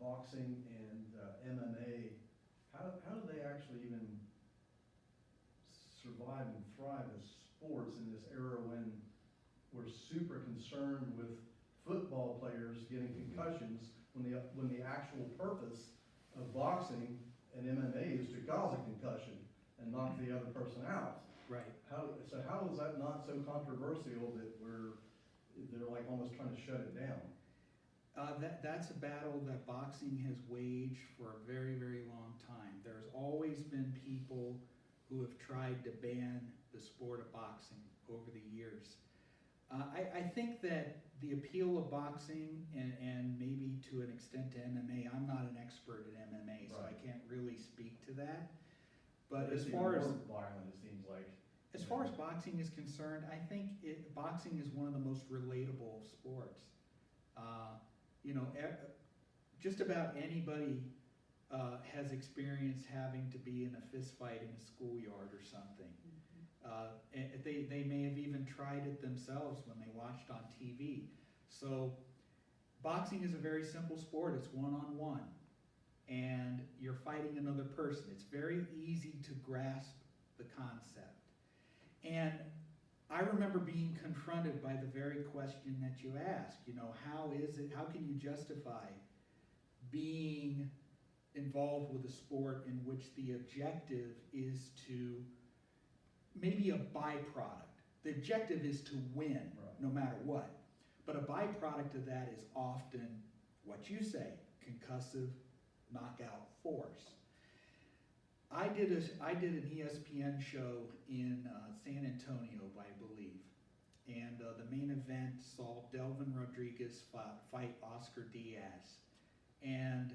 boxing and MMA, how do they actually even survive and thrive as sports in this era when we're super concerned with football players getting concussions when the actual purpose of boxing and MMA is to cause a concussion and knock the other person out? Right. So how is that not so controversial that they're like almost trying to shut it down? That's a battle that boxing has waged for a very, very long time. There's always been people who have tried to ban the sport of boxing over the years. I think that the appeal of boxing and maybe to an extent to MMA, I'm not an expert at MMA, so I can't really speak to that. But as far as violent, it seems like. As far as boxing is concerned, I think boxing is one of the most relatable sports. Just about anybody has experienced having to be in a fist fight in a schoolyard or something. They may have even tried it themselves when they watched on TV. So boxing is a very simple sport. It's one-on-one, and you're fighting another person. It's very easy to grasp the concept. And I remember being confronted by the very question that you asked, how can you justify being involved with a sport in which the objective is to, maybe a byproduct. The objective is to win, no matter what. But a byproduct of that is often what you say, concussive knockout force. I did an ESPN show in San Antonio, I believe, and the main event saw Delvin Rodriguez fight Oscar Diaz, and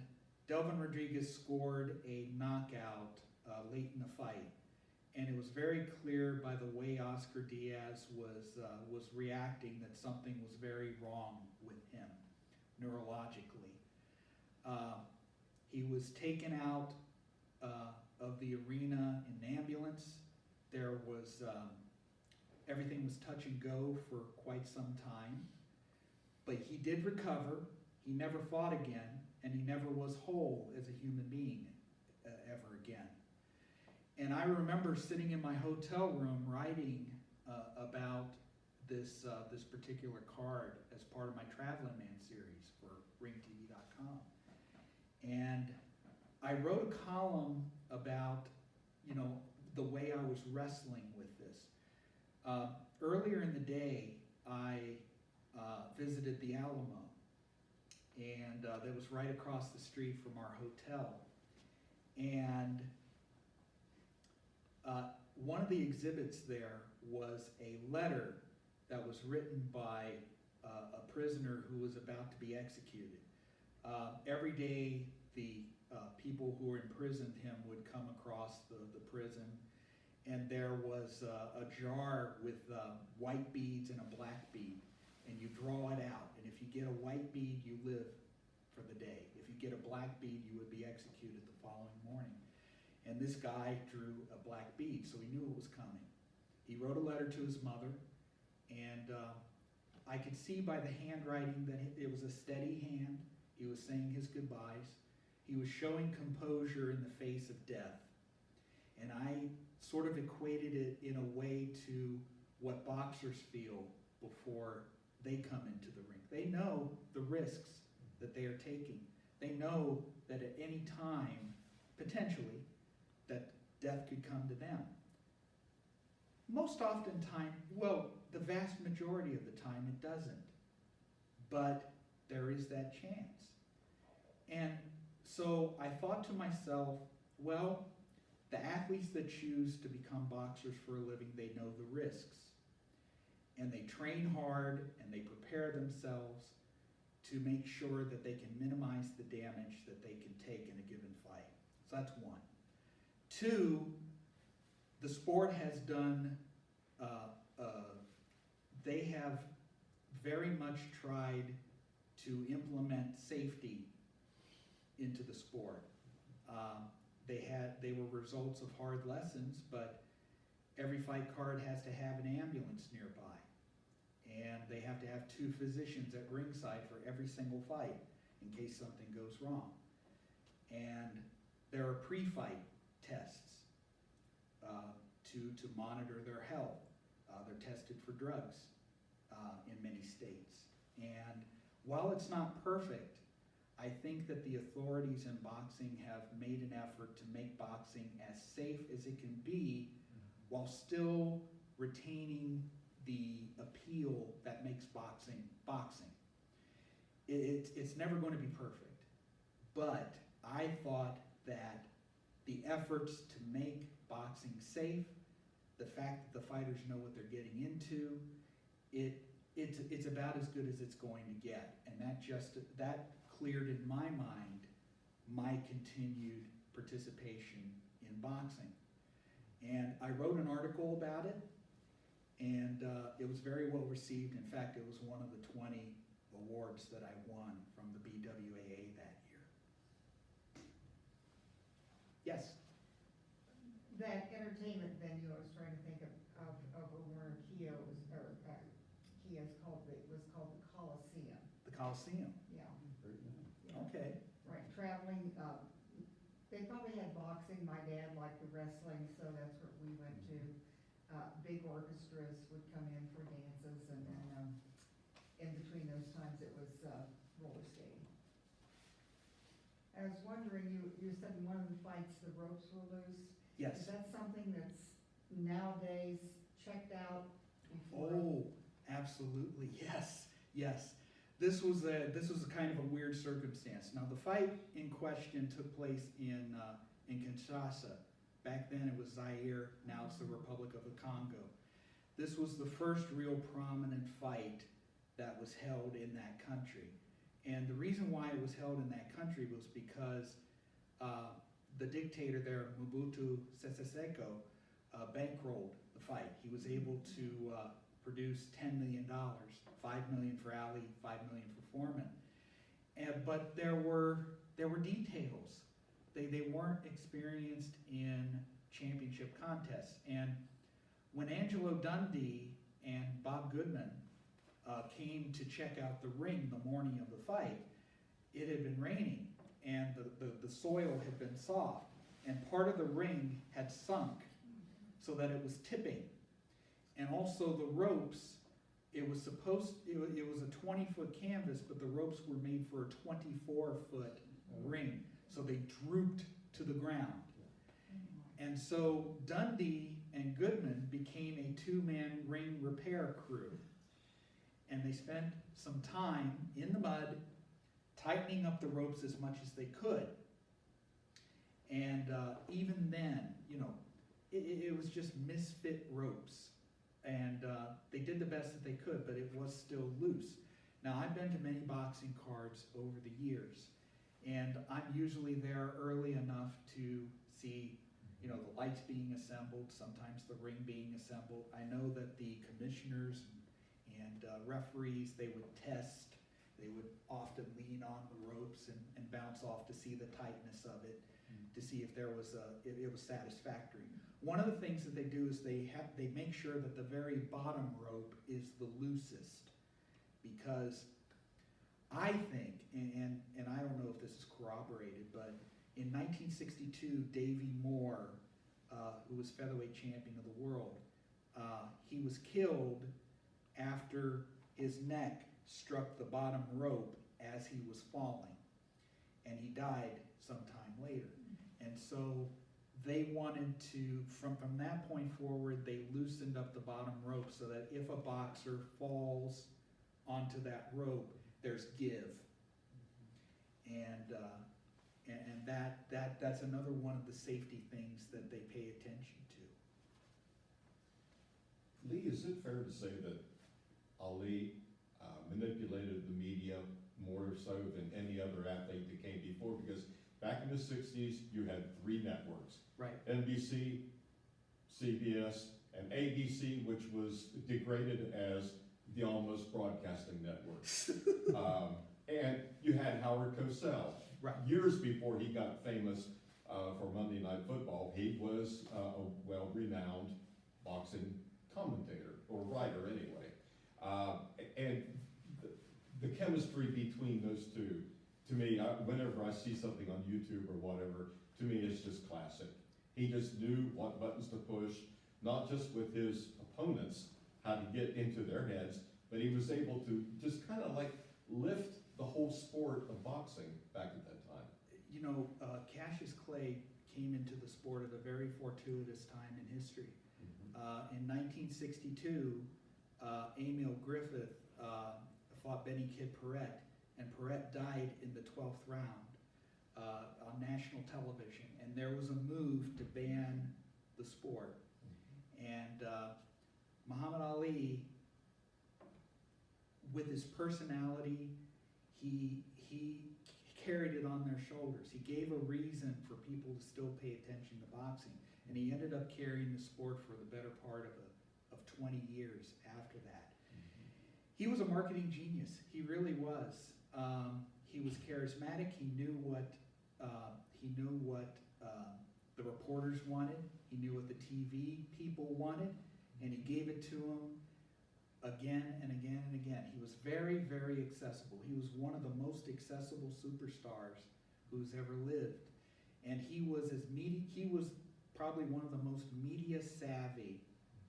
Delvin Rodriguez scored a knockout late in the fight, and it was very clear by the way Oscar Diaz was reacting that something was very wrong with him neurologically. He was taken out of the arena in an ambulance. There was everything was touch and go for quite some time, but he did recover. He never fought again, and he never was whole as a human being ever again. And I remember sitting in my hotel room writing about this particular card as part of my Traveling Man series for ringtv.com. And I wrote a column about, the way I was wrestling with this. Earlier in the day, I visited the Alamo, and that was right across the street from our hotel. And one of the exhibits there was a letter that was written by a prisoner who was about to be executed. Every day, the people who imprisoned him would come across the prison, and there was a jar with white beads and a black bead, and you draw it out, and if you get a white bead, you live for the day. If you get a black bead, you would be executed the following morning. And this guy drew a black bead, so he knew it was coming. He wrote a letter to his mother, and I could see by the handwriting that it was a steady hand. He was saying his goodbyes. He was showing composure in the face of death. And I sort of equated it in a way to what boxers feel before they come into the ring. They know the risks that they are taking. They know that at any time, potentially, that death could come to them. Most often time, the vast majority of the time it doesn't. But there is that chance. And so I thought to myself, the athletes that choose to become boxers for a living, they know the risks. And they train hard and they prepare themselves to make sure that they can minimize the damage that they can take in a given fight. So that's one. Two, the sport has done, they have very much tried to implement safety into the sport. They were results of hard lessons, but every fight card has to have an ambulance nearby. And they have to have 2 physicians at ringside for every single fight, in case something goes wrong. And there are pre-fight tests to monitor their health. They're tested for drugs in many states. And while it's not perfect, I think that the authorities in boxing have made an effort to make boxing as safe as it can be while still retaining the appeal that makes boxing boxing. It's never going to be perfect, but I thought that the efforts to make boxing safe, the fact that the fighters know what they're getting into, it's about as good as it's going to get, and that cleared in my mind my continued participation in boxing. And I wrote an article about it, and it was very well received. In fact, it was one of the 20 awards that I won from the BWAA that year. Yes? That entertainment venue, I was trying to think of where Kia was, or Kia's was called the Coliseum. The Coliseum. Yeah. Yeah. Okay. Right, traveling, they probably had boxing, my dad liked the wrestling, so that's what we went to. Big orchestras would come in for dances, and then, in between those times, it was, roller skating. I was wondering, you said in one of the fights, the ropes were loose? Yes. Is that something that's nowadays checked out before? Oh, absolutely, yes, yes. This was a kind of a weird circumstance. Now, the fight in question took place in Kinshasa. Back then it was Zaire, now it's the Republic of the Congo. This was the first real prominent fight that was held in that country. And the reason why it was held in that country was because the dictator there, Mobutu Sese Seko, bankrolled the fight. He was able to produce $10 million, $5 million for Ali, $5 million for Foreman. But there were details. They weren't experienced in championship contests. And when Angelo Dundee and Bob Goodman came to check out the ring the morning of the fight, it had been raining and the soil had been soft, and part of the ring had sunk so that it was tipping. And also the ropes, it was a 20-foot canvas, but the ropes were made for a 24-foot ring, so they drooped to the ground. And so Dundee and Goodman became a two-man ring repair crew. And they spent some time in the mud tightening up the ropes as much as they could. And even then, it was just misfit ropes. And they did the best that they could, but it was still loose. Now, I've been to many boxing cards over the years, and I'm usually there early enough to see the lights being assembled, sometimes the ring being assembled. I know that the commissioners and referees, they would test. They would often lean on the ropes and bounce off to see the tightness of it, to see if it was satisfactory. One of the things that they do is they make sure that the very bottom rope is the loosest, because I think, and I don't know if this is corroborated, but in 1962, Davey Moore, who was featherweight champion of the world, he was killed after his neck struck the bottom rope as he was falling, and he died sometime later. And so they wanted to, from that point forward, they loosened up the bottom rope so that if a boxer falls onto that rope, there's give. And that's another one of the safety things that they pay attention to. Lee, is it fair to say that Ali manipulated the media more so than any other athlete that came before? Because back in the 60s, you had 3 networks. Right. NBC, CBS, and ABC, which was degraded as the Almost Broadcasting Network. And you had Howard Cosell. Right. Years before he got famous for Monday Night Football, he was a well-renowned boxing commentator, or writer anyway. And the chemistry between those two, to to me, whenever I see something on YouTube or whatever, to me, it's just classic. He just knew what buttons to push, not just with his opponents, how to get into their heads, but he was able to just kind of like lift the whole sport of boxing back at that time. You know, Cassius Clay came into the sport at a very fortuitous time in history. In 1962, Emil Griffith fought Benny Kid Paret, and Paret died in the 12th round on national television. And there was a move to ban the sport. And Muhammad Ali, with his personality, he carried it on their shoulders. He gave a reason for people to still pay attention to boxing. And he ended up carrying the sport for the better part of 20 years after that. He was a marketing genius. He really was. He was charismatic. He knew what the reporters wanted. He knew what the TV people wanted, and he gave it to them again and again and again. He was very, very accessible. He was one of the most accessible superstars who's ever lived, and he was probably one of the most media savvy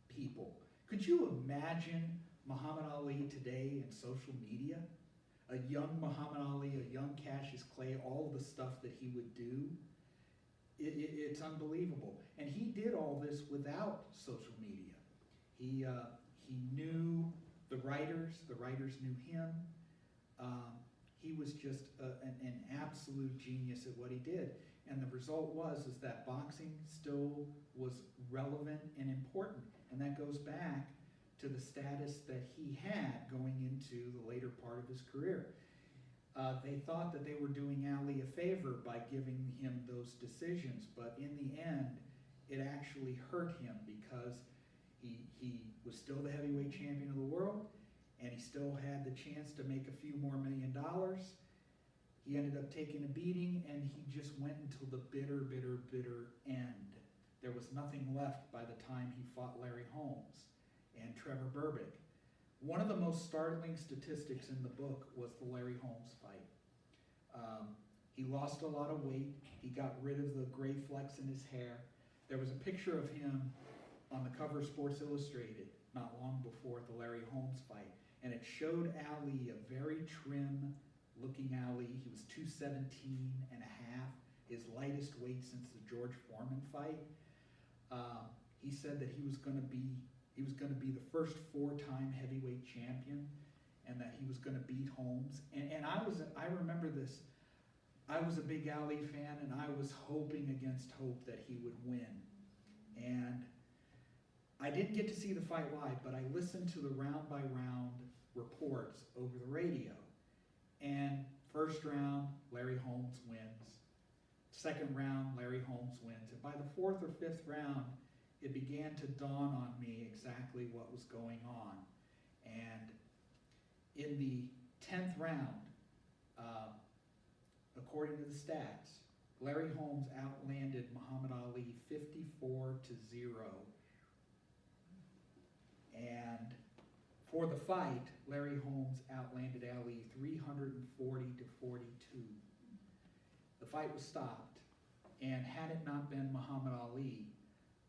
people. Could you imagine Muhammad Ali today in social media? A young Muhammad Ali, a young Cassius Clay, all the stuff that he would do, it's unbelievable. And he did all this without social media. He knew the writers knew him. He was just an absolute genius at what he did. And the result was that boxing still was relevant and important. And that goes back to the status that he had going into the later part of his career. They thought that they were doing Ali a favor by giving him those decisions, but in the end, it actually hurt him because he was still the heavyweight champion of the world, and he still had the chance to make a few more $1 million. He ended up taking a beating, and he just went until the bitter, bitter, bitter end. There was nothing left by the time he fought Larry Holmes and Trevor Berbick. One of the most startling statistics in the book was the Larry Holmes fight. He lost a lot of weight. He got rid of the gray flecks in his hair. There was a picture of him on the cover of Sports Illustrated not long before the Larry Holmes fight, and it showed Ali, a very trim looking Ali. He was 217 and a half, his lightest weight since the George Foreman fight. He said that he was going to be the first 4-time heavyweight champion, and that he was going to beat Holmes. And I remember this. I was a big Ali fan, and I was hoping against hope that he would win. And I didn't get to see the fight live, but I listened to the round-by-round reports over the radio. And first round, Larry Holmes wins. Second round, Larry Holmes wins. And by the 4th or 5th round, it began to dawn on me exactly what was going on. And in the 10th round, according to the stats, Larry Holmes outlanded Muhammad Ali 54-0. And for the fight, Larry Holmes outlanded Ali 340-42. The fight was stopped, and had it not been Muhammad Ali,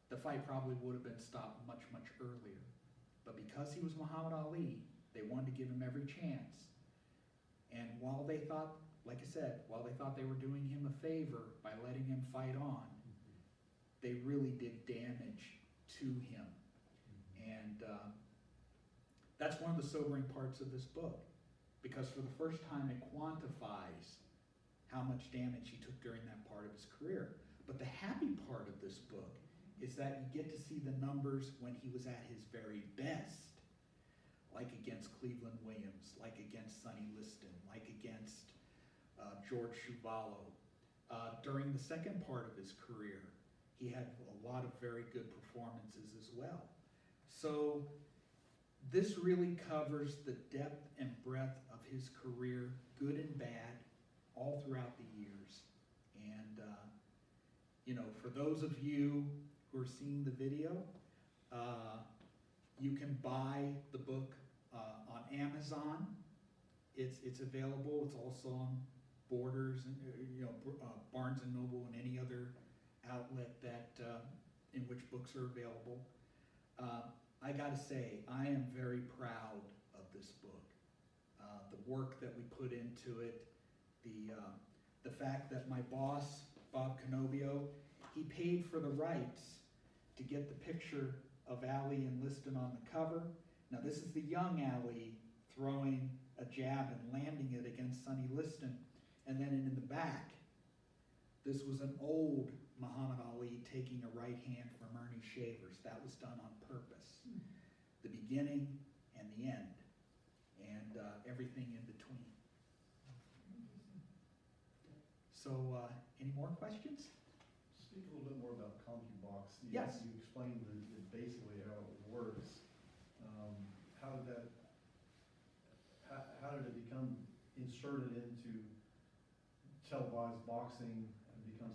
the fight probably would have been stopped much, much earlier. But because he was Muhammad Ali, they wanted to give him every chance. And while they thought, like I said, they were doing him a favor by letting him fight on, they really did damage to him. And that's one of the sobering parts of this book, because for the first time it quantifies how much damage he took during that part of his career. But the happy part of this book is that you get to see the numbers when he was at his very best, like against Cleveland Williams, like against Sonny Liston, like against George Chuvalo. During the second part of his career, he had a lot of very good performances as well. So this really covers the depth and breadth of his career, good and bad, all throughout the years. And, for those of you who are seeing the video, you can buy the book on Amazon. It's available. It's also on Borders and, Barnes and Noble and any other outlet that, in which books are available. I gotta say, I am very proud of this book. The work that we put into it, the fact that my boss, Bob Canobbio, he paid for the rights to get the picture of Allie and Liston on the cover. Now this is the young Allie throwing a jab and landing it against Sonny Liston. And then in the back, this was an old Muhammad Ali taking a right hand from Ernie Shavers. That was done on purpose. The beginning and the end, and everything in between. So, any more questions? Speak a little bit more about Compubox. Yes. You explained basically how it works. How did it become inserted into televised boxing and become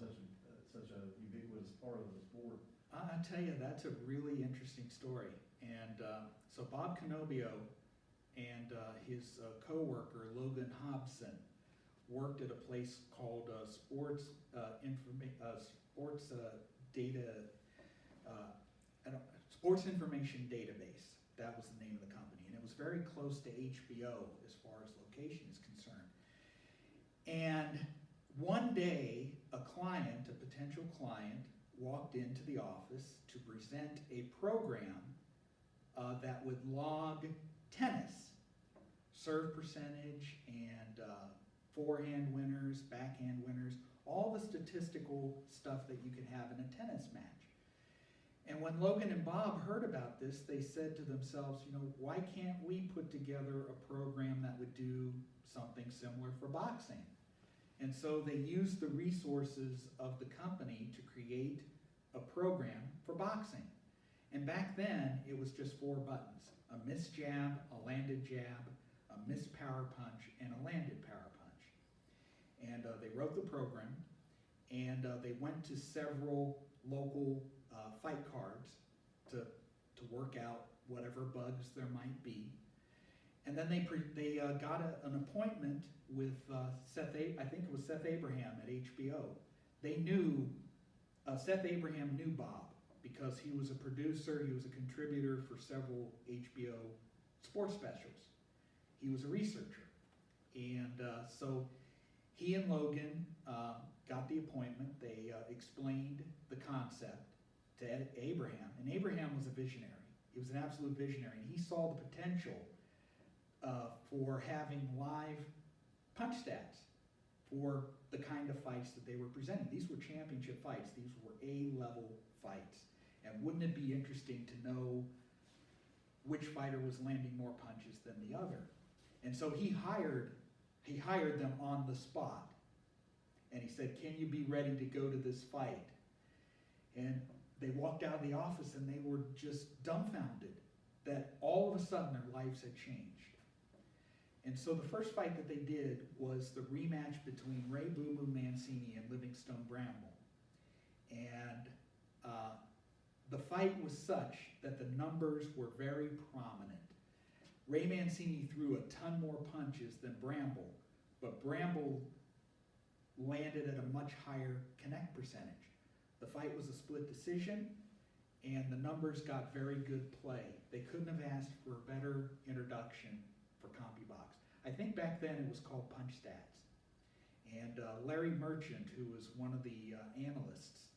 such a ubiquitous part of the sport? I tell you, that's a really interesting story. And so Bob Canobbio and his co-worker Logan Hobson worked at a place called Sports Information Database. That was the name of the company, and it was very close to HBO as far as location is concerned. And one day, a potential client, walked into the office to present a program that would log tennis, serve percentage, and forehand winners, backhand winners, all the statistical stuff that you could have in a tennis match. And when Logan and Bob heard about this, they said to themselves, why can't we put together a program that would do something similar for boxing? And so they used the resources of the company to create a program for boxing. And back then, it was just 4 buttons: a missed jab, a landed jab, a missed power punch, and a landed power punch. And they wrote the program, and they went to several local fight cards to work out whatever bugs there might be. And then they got an appointment with Seth Abraham at HBO. They knew, Seth Abraham knew Bob because he was a producer, he was a contributor for several HBO sports specials. He was a researcher. And so he and Logan got the appointment. They explained the concept to Abraham, and Abraham was a visionary. He was an absolute visionary, and he saw the potential for having live punch stats for the kind of fights that they were presenting. These were championship fights. These were A-level fights. And wouldn't it be interesting to know which fighter was landing more punches than the other? And so he hired them on the spot. And he said, can you be ready to go to this fight? And they walked out of the office and they were just dumbfounded that all of a sudden their lives had changed. And so the first fight that they did was the rematch between Ray Boo Boo Mancini and Livingstone Bramble. And the fight was such that the numbers were very prominent. Ray Mancini threw a ton more punches than Bramble, but Bramble landed at a much higher connect percentage. The fight was a split decision, and the numbers got very good play. They couldn't have asked for a better introduction for Compubox. I think back then it was called Punch Stats. And Larry Merchant, who was one of the analysts,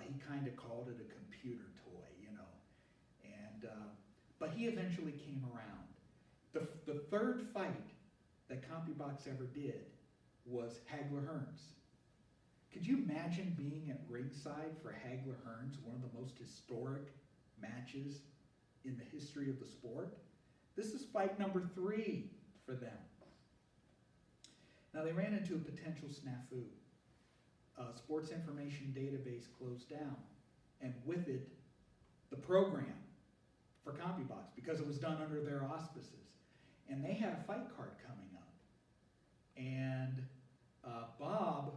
he kind of called it a computer toy, And but he eventually came around. The third fight that Compubox ever did was Hagler-Hearns. Could you imagine being at ringside for Hagler-Hearns, one of the most historic matches in the history of the sport? This is fight number 3 for them. Now they ran into a potential snafu. Sports Information Database closed down, and with it, the program for Compubox, because it was done under their auspices. And they had a fight card coming up. And Bob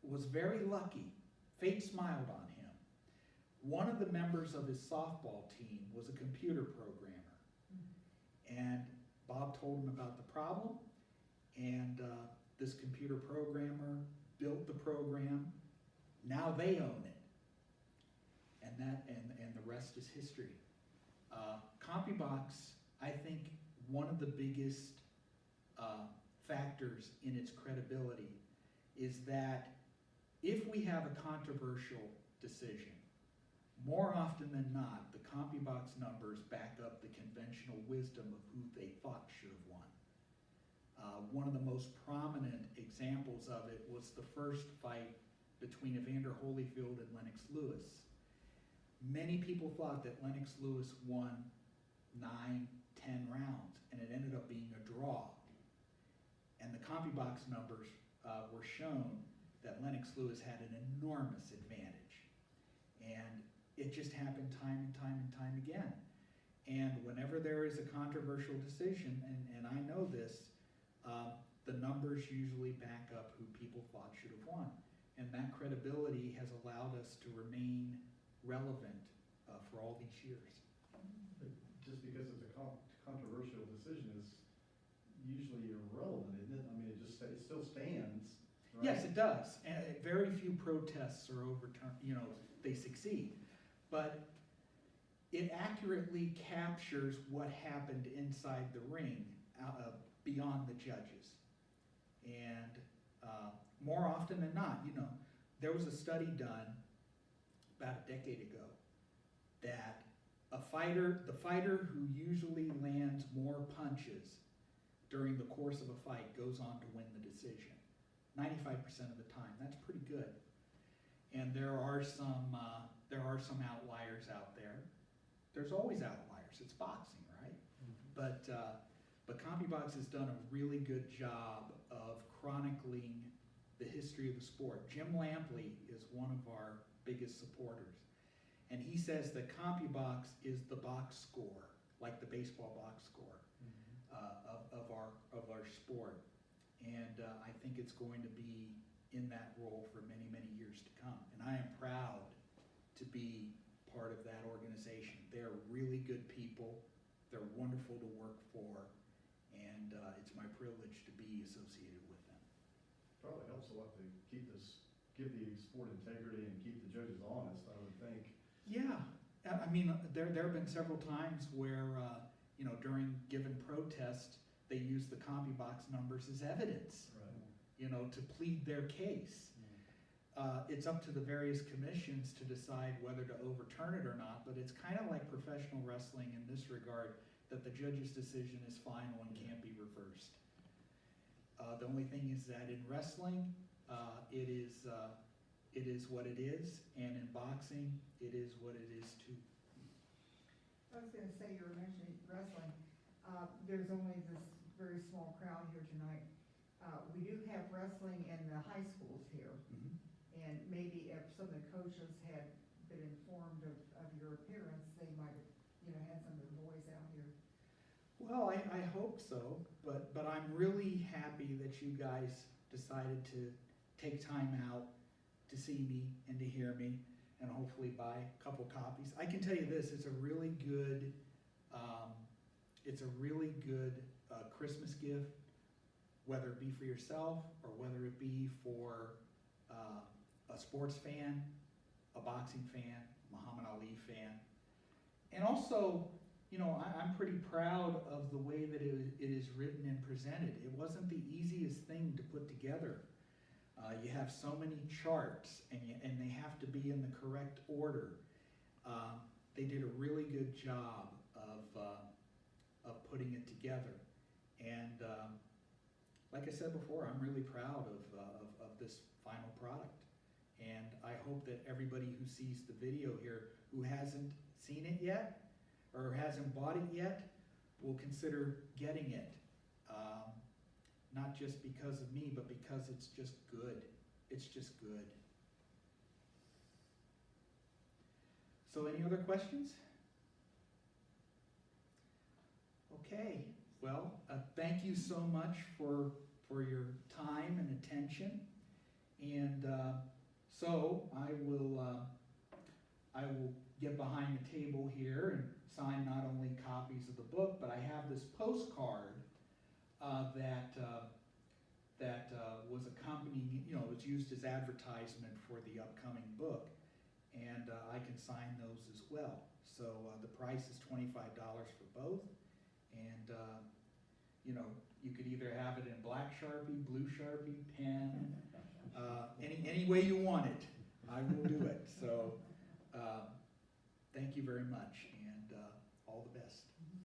was very lucky. Fate smiled on him. One of the members of his softball team was a computer programmer. And Bob told him about the problem, and this computer programmer built the program, now they own it. And the rest is history. Compubox, I think one of the biggest factors in its credibility is that if we have a controversial decision, more often than not, the Compubox numbers back up the conventional wisdom of who they thought should have won. One of the most prominent examples of it was the first fight between Evander Holyfield and Lennox Lewis. Many people thought that Lennox Lewis won 9, 10 rounds, and it ended up being a draw. And the Compubox numbers were shown that Lennox Lewis had an enormous advantage. And it just happened time and time and time again. And whenever there is a controversial decision, and I know this, the numbers usually back up who people thought should have won. And that credibility has allowed us to remain relevant for all these years. But just because it's a controversial decision is usually irrelevant, isn't it? I mean, it still stands, right? Yes, it does. And very few protests are overturned, they succeed. But it accurately captures what happened inside the ring beyond the judges. And more often than not, there was a study done about a decade ago that the fighter who usually lands more punches during the course of a fight goes on to win the decision. 95% of the time, that's pretty good. And there are some outliers out there. There's always outliers. It's boxing, right? Mm-hmm. But Compubox has done a really good job of chronicling the history of the sport. Jim Lampley is one of our biggest supporters. And he says that Compubox is the box score, like the baseball box score, of our sport. And I think it's going to be in that role for many, many years to come. And I am proud to be part of that organization. They're really good people. They're wonderful to work for. And it's my privilege to be associated with them. Probably helps a lot to give the sport integrity and keep the judges honest, I would think. Yeah, I mean, there have been several times where, during given protest, they use the Compubox numbers as evidence, Right. To plead their case. It's up to the various commissions to decide whether to overturn it or not, but it's kind of like professional wrestling in this regard, that the judge's decision is final and can't be reversed. The only thing is that in wrestling, it is what it is, and in boxing, it is what it is too. I was gonna say, you were mentioning wrestling, there's only this very small crowd here tonight. We do have wrestling in the high schools here, Mm-hmm. and maybe if some of the coaches had been informed of your appearance, they might have, had some of the boys out here. Well, I hope so, but I'm really happy that you guys decided to take time out to see me and to hear me, and hopefully buy a couple copies. I can tell you this, it's a really good Christmas gift, whether it be for yourself or whether it be for a sports fan, a boxing fan, Muhammad Ali fan. And also, I'm pretty proud of the way that it is written and presented. It wasn't the easiest thing to put together. You have so many charts, and they have to be in the correct order. They did a really good job of putting it together. And like I said before, I'm really proud of this final product. And I hope that everybody who sees the video here, who hasn't seen it yet, or hasn't bought it yet, will consider getting it. Not just because of me, but because it's just good. It's just good. So any other questions? Okay, well, thank you so much for your time and attention. And so I will get behind the table here and sign not only copies of the book, but I have this postcard that was accompanying, you know, it was used as advertisement for the upcoming book. And I can sign those as well. So the price is $25 for both. And, you know, you could either have it in black Sharpie, blue Sharpie, pen, any way you want it, I will do it. So thank you very much, and all the best.